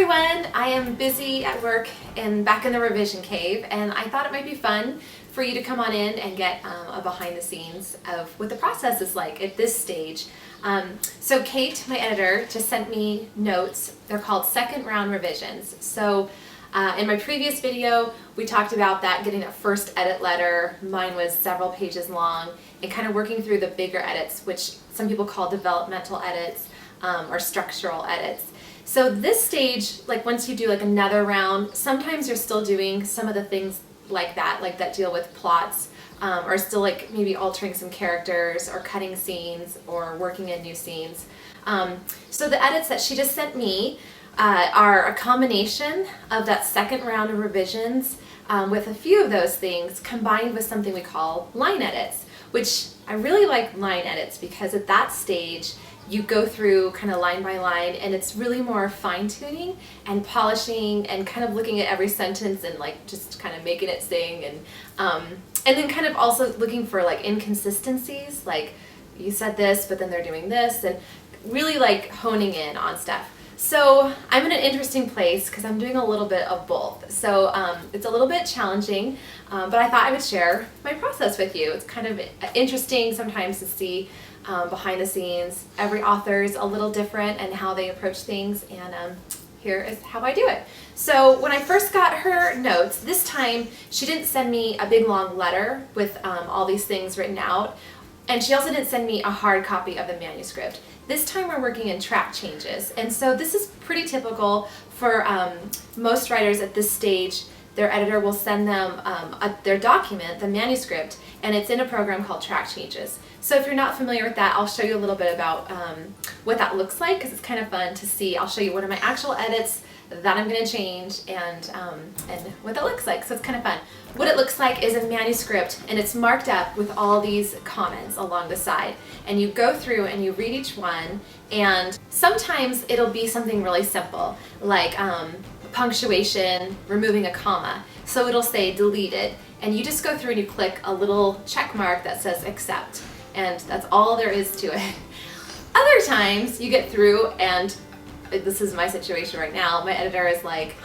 everyone! I am busy at work and back in the revision cave, and I thought it might be fun for you to come on in and get a behind the scenes of what the process is like at this stage. So Kate, my editor, just sent me notes. They're called second round revisions. So in my previous video, we talked about that, getting that first edit letter. Mine was several pages long, and kind of working through the bigger edits, which some people call developmental edits or structural edits. So this stage, like once you do like another round, sometimes you're still doing some of the things like that deal with plots, or still like maybe altering some characters or cutting scenes or working in new scenes. So the edits that she just sent me are a combination of that second round of revisions with a few of those things combined with something we call line edits, which I really like line edits because at that stage you go through kind of line by line, and it's really more fine-tuning and polishing and kind of looking at every sentence and like just kind of making it sing, and then kind of also looking for like inconsistencies, like you said this but then they're doing this, and really like honing in on stuff. So I'm in an interesting place because I'm doing a little bit of both. So it's a little bit challenging, but I thought I would share my process with you. It's kind of interesting sometimes to see behind the scenes. Every author is a little different and how they approach things, and here is how I do it. So when I first got her notes, this time she didn't send me a big long letter with all these things written out, and she also didn't send me a hard copy of the manuscript. This time we're working in track changes, and so this is pretty typical for most writers at this stage. Their editor will send them their document, the manuscript, and it's in a program called Track Changes. So if you're not familiar with that, I'll show you a little bit about what that looks like, because it's kind of fun to see. I'll show you what are my actual edits that I'm going to change, and what that looks like. So it's kind of fun. What it looks like is a manuscript, and it's marked up with all these comments along the side. And you go through and you read each one, and sometimes it'll be something really simple, like punctuation, removing a comma. So it'll say deleted, and you just go through and you click a little check mark that says accept, and that's all there is to it. Other times you get through, and this is my situation right now, my editor is like,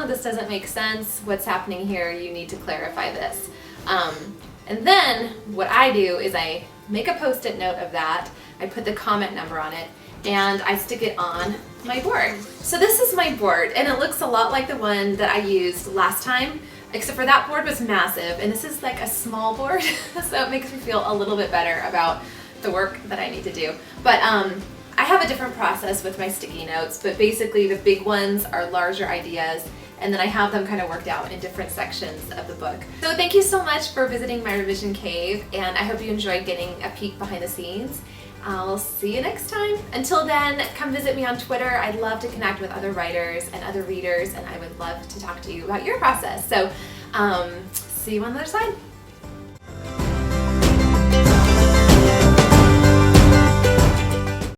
this doesn't make sense, what's happening here, you need to clarify this. And then what I do is I make a post-it note of that, I put the comment number on it, and I stick it on my board. So this is my board, and it looks a lot like the one that I used last time, except for that board was massive, and this is like a small board, so it makes me feel a little bit better about the work that I need to do. But I have a different process with my sticky notes, but basically the big ones are larger ideas, and then I have them kind of worked out in different sections of the book. So thank you so much for visiting my revision cave, and I hope you enjoyed getting a peek behind the scenes. I'll see you next time. Until then, come visit me on Twitter. I'd love to connect with other writers and other readers, and I would love to talk to you about your process. So see you on the other side.